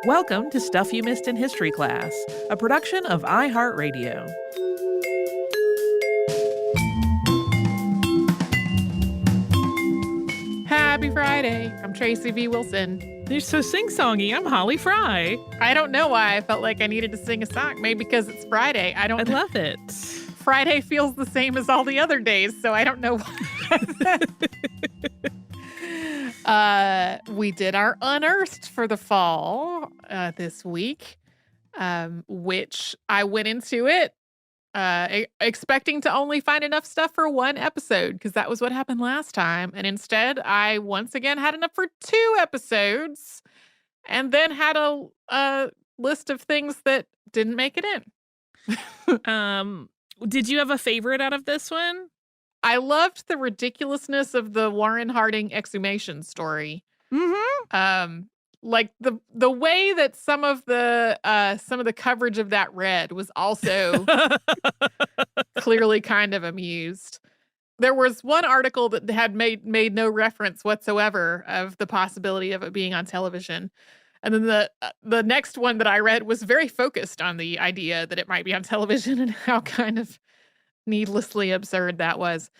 Welcome to Stuff You Missed in History Class, a production of iHeartRadio. Happy Friday. I'm Tracy V. Wilson. You're so sing-songy. I'm Holly Fry. I don't know why I felt like I needed to sing a song. Maybe because it's Friday. I love it. Friday feels the same as all the other days, so I don't know why. We did our Unearthed for the fall this week, which I went into it expecting to only find enough stuff for one episode, because that was what happened last time. And instead, I once again had enough for 2 episodes, and then had a list of things that didn't make it in. Did you have a favorite out of this one? I loved the ridiculousness of the Warren Harding exhumation story. Mm-hmm. Like the way that some of the coverage of that read was also clearly kind of amused. There was one article that had made no reference whatsoever of the possibility of it being on television. And then the next one that I read was very focused on the idea that it might be on television and how kind of needlessly absurd that was.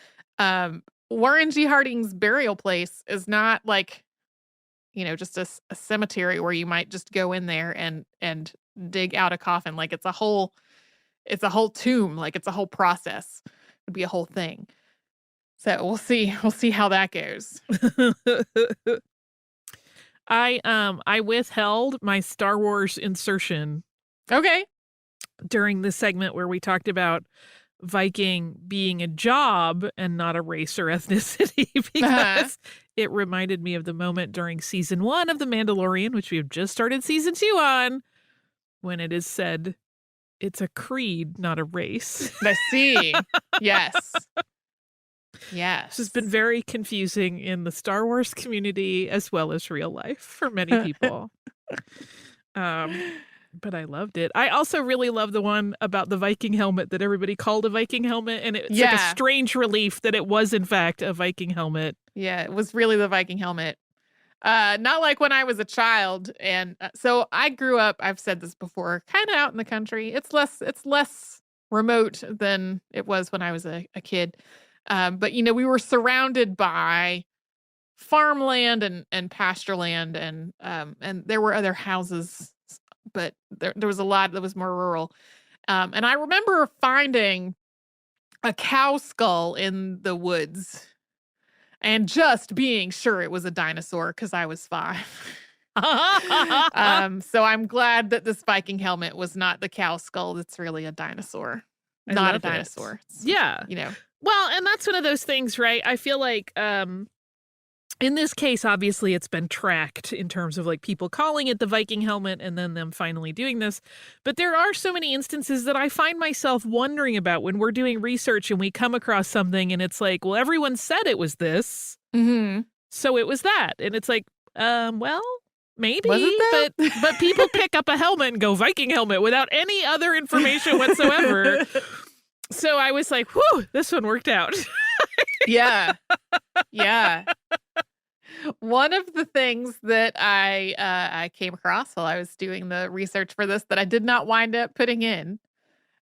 Warren G. Harding's burial place is not like, just a cemetery where you might just go in there and dig out a coffin. Like it's a whole tomb. Like it's a whole process. It'd be a whole thing. So we'll see how that goes. I withheld my Star Wars insertion. Okay. During the segment where we talked about Viking being a job and not a race or ethnicity, because it reminded me of the moment during season 1 of The Mandalorian, which we have just started season 2 on, when it is said it's a creed, not a race. I see. Yes. Yes. This has been very confusing in the Star Wars community as well as real life for many people. But I loved it. I also really love the one about the Viking helmet that everybody called a Viking helmet. And it's like a strange relief that it was, in fact, a Viking helmet. Yeah, it was really the Viking helmet. Not like when I was a child. And so I grew up, I've said this before, kind of out in the country. It's less remote than it was when I was a kid. But, we were surrounded by farmland and pasture land, and there were other houses, but there was a lot that was more rural. And I remember finding a cow skull in the woods and just being sure it was a dinosaur because I was 5. So I'm glad that this Viking helmet was not the cow skull. It's really a dinosaur. Not a dinosaur. Yeah. Well, and that's one of those things, right? I feel like in this case, obviously, it's been tracked in terms of like people calling it the Viking helmet and then them finally doing this. But there are so many instances that I find myself wondering about when we're doing research and we come across something and it's like, well, everyone said it was this. Mm-hmm. So it was that. And it's like, well, maybe. Was it that? But people pick up a helmet and go Viking helmet without any other information whatsoever. So I was like, whew, this one worked out. Yeah. Yeah. One of the things that I came across while I was doing the research for this that I did not wind up putting in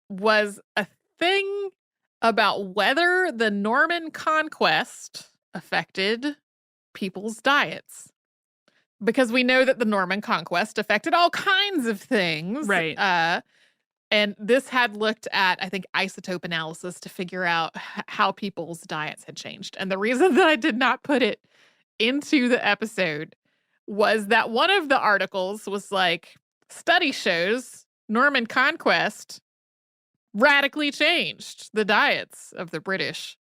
was a thing about whether the Norman conquest affected people's diets. Because we know that the Norman conquest affected all kinds of things. Right. And this had looked at, I think, isotope analysis to figure out how people's diets had changed. And the reason that I did not put it into the episode was that one of the articles was like, study shows Norman conquest radically changed the diets of the British.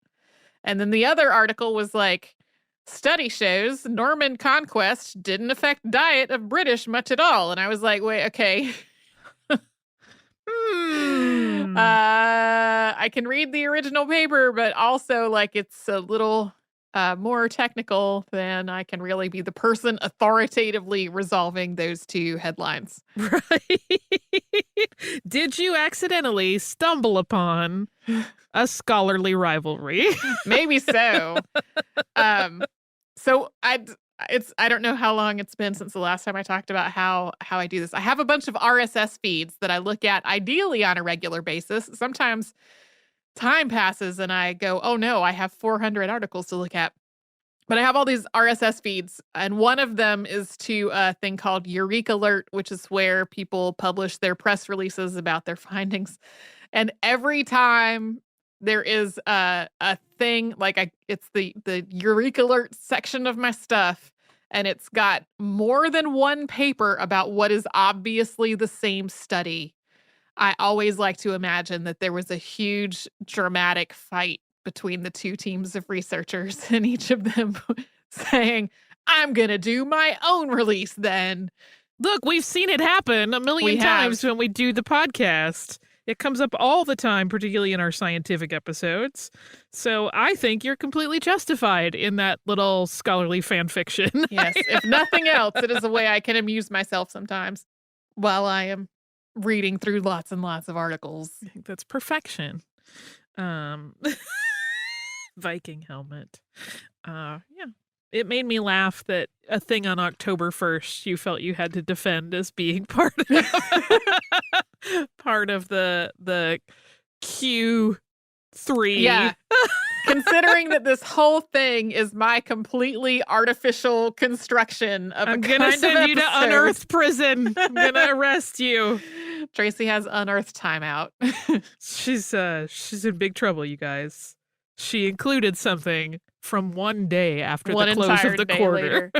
And then the other article was like, study shows Norman conquest didn't affect diet of British much at all. And I was like, wait, okay. I can read the original paper, but also like it's a little more technical than I can really be the person authoritatively resolving those 2 headlines. Right. Did you accidentally stumble upon a scholarly rivalry? Maybe so. So I don't know how long it's been since the last time I talked about how I do this. I have a bunch of RSS feeds that I look at ideally on a regular basis. Sometimes time passes and I go, oh no, I have 400 articles to look at. But I have all these RSS feeds, and one of them is to a thing called Eureka Alert, which is where people publish their press releases about their findings. And every time there is a thing, like it's the Eureka Alert section of my stuff, and it's got more than one paper about what is obviously the same study. I always like to imagine that there was a huge dramatic fight between the two teams of researchers, and each of them saying, I'm going to do my own release then. Look, we've seen it happen a million times when we do the podcast. It comes up all the time, particularly in our scientific episodes. So I think you're completely justified in that little scholarly fan fiction. Yes, if nothing else, it is a way I can amuse myself sometimes while I am reading through lots and lots of articles. I think that's perfection. Viking helmet. Yeah. It made me laugh that a thing on October 1st you felt you had to defend as being part of the Q3. Yeah. Considering that this whole thing is my completely artificial construction of I'm gonna send you to Unearthed prison. I'm gonna arrest you. Tracy has Unearthed timeout. She's in big trouble, you guys. She included something from one day after the close of the quarter.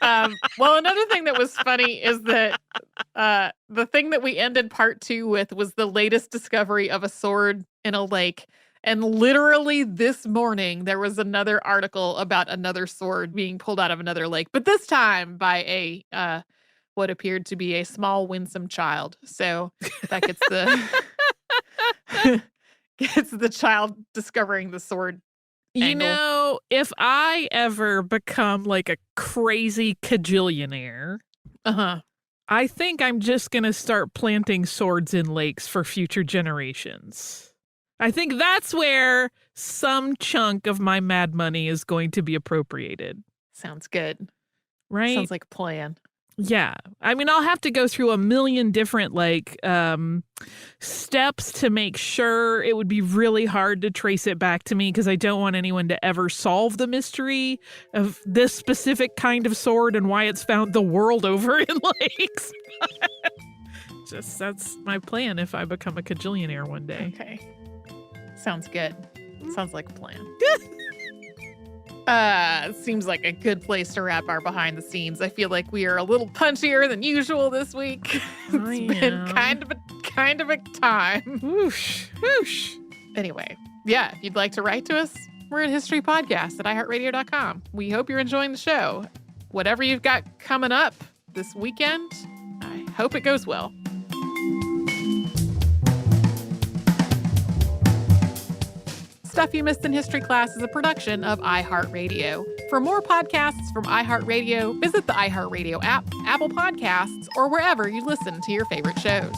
Well, another thing that was funny is that the thing that we ended part 2 with was the latest discovery of a sword in a lake. And literally this morning, there was another article about another sword being pulled out of another lake, but this time by a what appeared to be a small, winsome child. So that gets gets the child discovering the sword. You know, if I ever become like a crazy cajillionaire, I think I'm just going to start planting swords in lakes for future generations. I think that's where some chunk of my mad money is going to be appropriated. Sounds good. Right? Sounds like a plan. Yeah. I mean, I'll have to go through a million different steps to make sure. It would be really hard to trace it back to me because I don't want anyone to ever solve the mystery of this specific kind of sword and why it's found the world over in lakes. That's my plan if I become a cajillionaire one day. Okay. Sounds good. Sounds like a plan. Seems like a good place to wrap our behind the scenes. I feel like we are a little punchier than usual this week. It's been kind of a time. Whoosh, whoosh. Anyway, yeah, if you'd like to write to us, we're at historypodcast@iHeartRadio.com. We hope you're enjoying the show. Whatever you've got coming up this weekend, I hope it goes well. Stuff You Missed in History Class is a production of iHeartRadio. For more podcasts from iHeartRadio, visit the iHeartRadio app, Apple Podcasts, or wherever you listen to your favorite shows.